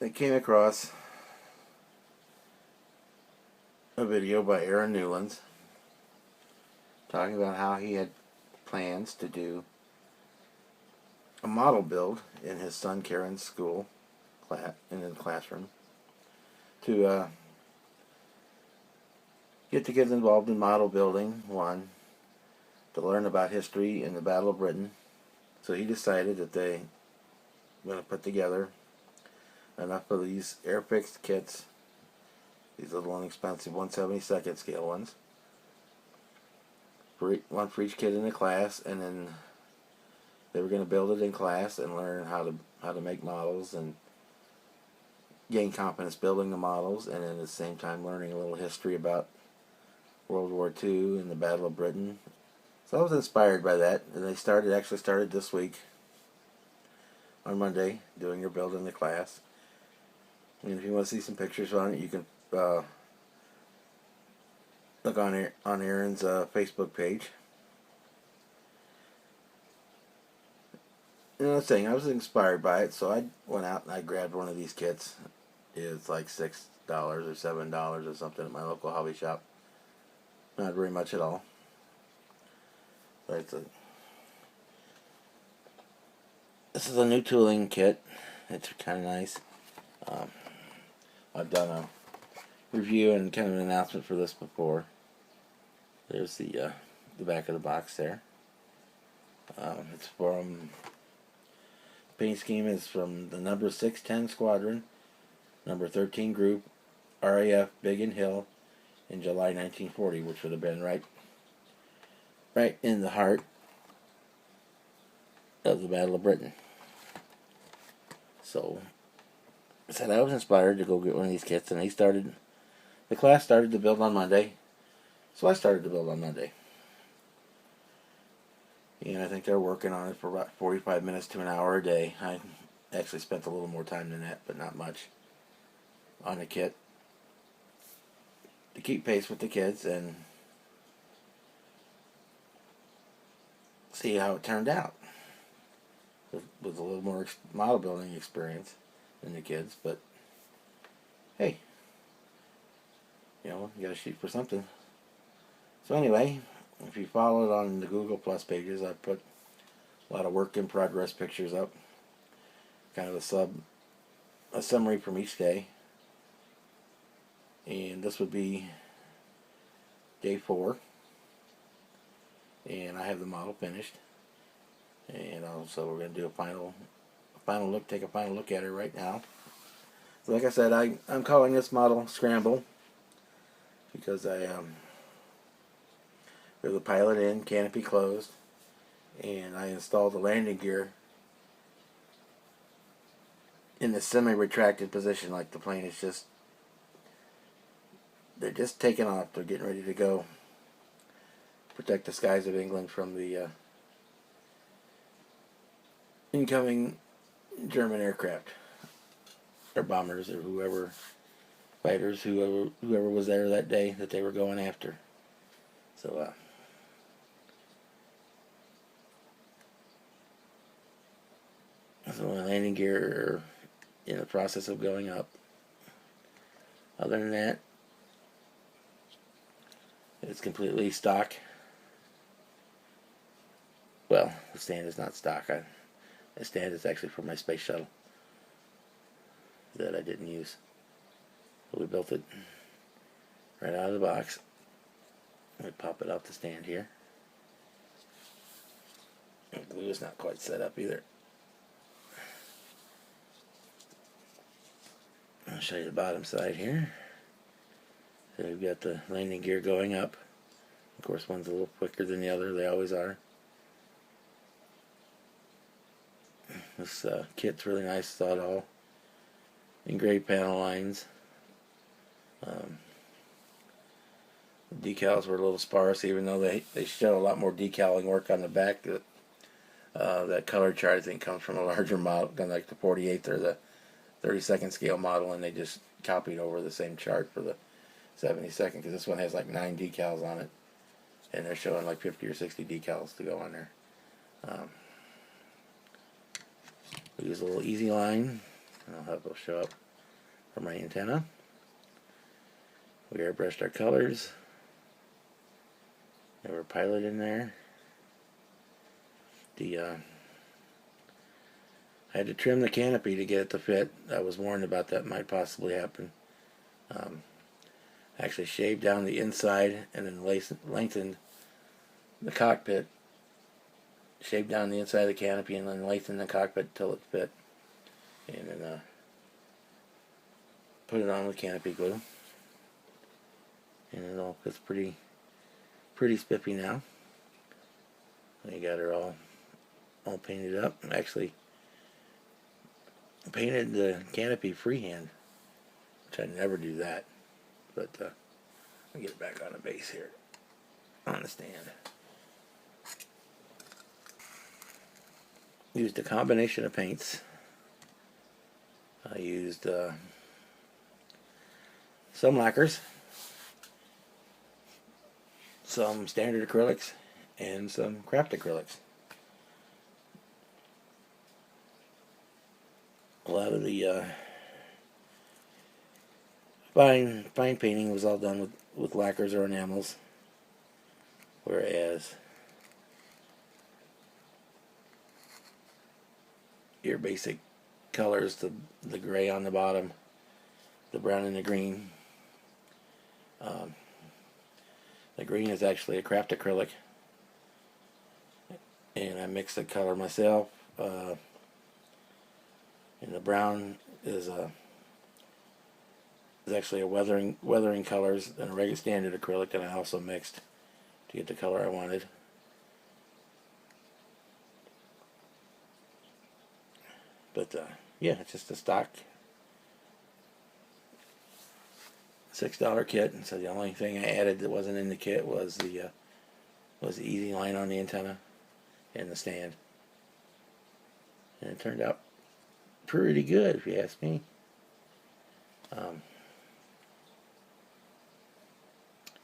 I came across a video by Newland talking about how he had plans to do a model build in his son Karen's school in the classroom to get the kids involved in model building, one, to learn about history and the Battle of Britain. So he decided that they were going to put together enough of these Airfix kits, these little inexpensive 1/72 scale ones, one for each kid in the class, and then they were going to build it in class and learn how to make models and gain confidence building the models, and then at the same time learning a little history about World War II and the Battle of Britain. So I was inspired by that, and they actually started this week on Monday doing their build in the class. And if you want to see some pictures on it, you can look on Aaron's Facebook page. You know what I'm saying? I was inspired by it, so I went out and I grabbed one of these kits. It's like $6 or $7 or something at my local hobby shop. Not very much at all. But this is a new tooling kit. It's kind of nice. I've done a review and kind of an announcement for this before. There's the back of the box there. It's from paint scheme is from the number 610 Squadron, number 13 Group, RAF Biggin Hill in July 1940, which would have been right in the heart of the Battle of Britain. So I said I was inspired to go get one of these kits, and the class started to build on Monday, so I started to build on Monday. And I think they're working on it for about 45 minutes to an hour a day. I actually spent a little more time than that, but not much, on the kit to keep pace with the kids and see how it turned out. With a little more model building experience than the kids, but hey, you gotta shoot for something. So anyway, if you follow it on the Google Plus pages, I put a lot of work in progress pictures up, kind of a summary from each day. And this would be day 4, and I have the model finished. And also we're going to do a final look, take a final look at it right now. So like I said, I'm calling this model Scramble because we have the pilot in, canopy closed, and I installed the landing gear in the semi-retracted position, like the plane is they're just taking off, they're getting ready to go protect the skies of England from the incoming German aircraft or bombers or whoever, fighters, whoever was there that day that they were going after. So so my landing gear are in the process of going up. Other than that, it's completely stock. Well, the stand is not stock. The stand is actually for my space shuttle that I didn't use. So we built it right out of the box. We pop it off the stand here. The glue is not quite set up either. I'll show you the bottom side here. So we've got the landing gear going up. Of course, one's a little quicker than the other. They always are. This kit's really nice, thought all. Engraved panel lines. The decals were a little sparse, even though they show a lot more decaling work on the back. That color chart, I think, comes from a larger model, like the 48th or the 32nd scale model, and they just copied over the same chart for the 72nd, because this one has like 9 decals on it, and they're showing like 50 or 60 decals to go on there. We use a little easy line, and I'll have it show up for my antenna. We airbrushed our colors. There were pilot in there. I had to trim the canopy to get it to fit. I was warned about that might possibly happen. Actually shaved down the inside and then lengthened the cockpit. Shaved down the inside of the canopy and then lengthened the cockpit till it fit. And then put it on with canopy glue. And it all looks pretty spiffy now. We got her all painted up. Actually painted the canopy freehand, which I never do that. But I'll get it back on the base here, on the stand. Used a combination of paints. I used some lacquers, some standard acrylics, and some craft acrylics. A lot of the fine painting was all done with lacquers or enamels, whereas your basic colors, the gray on the bottom, the brown and the green. The green is actually a craft acrylic, and I mixed the color myself. And the brown is actually a weathering colors and a regular standard acrylic that I also mixed to get the color I wanted. But yeah, it's just a stock $6 kit, and so the only thing I added that wasn't in the kit was the easy line on the antenna and the stand, and it turned out pretty good if you ask me.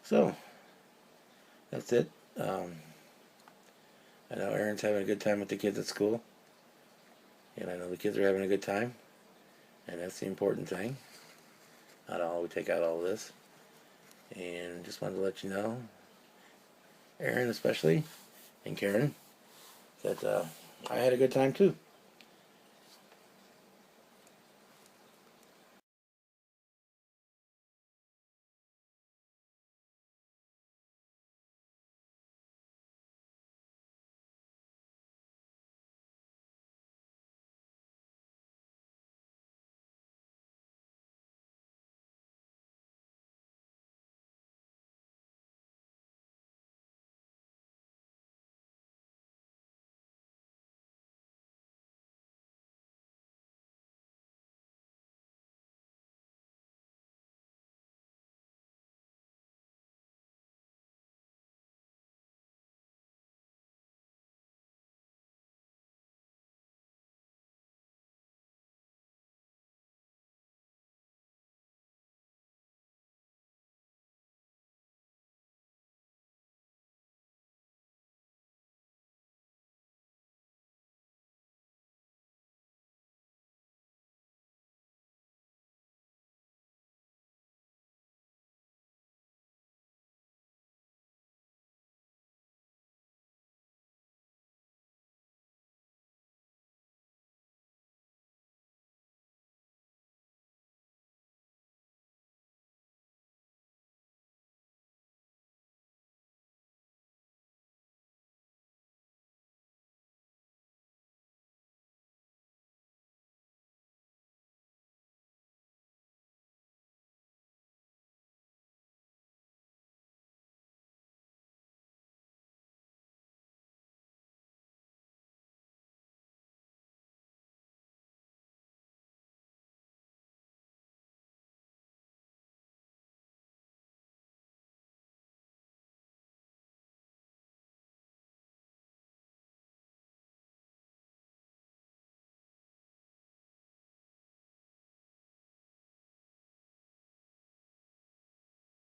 So that's it. I know Aaron's having a good time with the kids at school, and I know the kids are having a good time, and that's the important thing. Not all we take out all of this, and just wanted to let you know, Aaron especially, and Karen, that I had a good time too.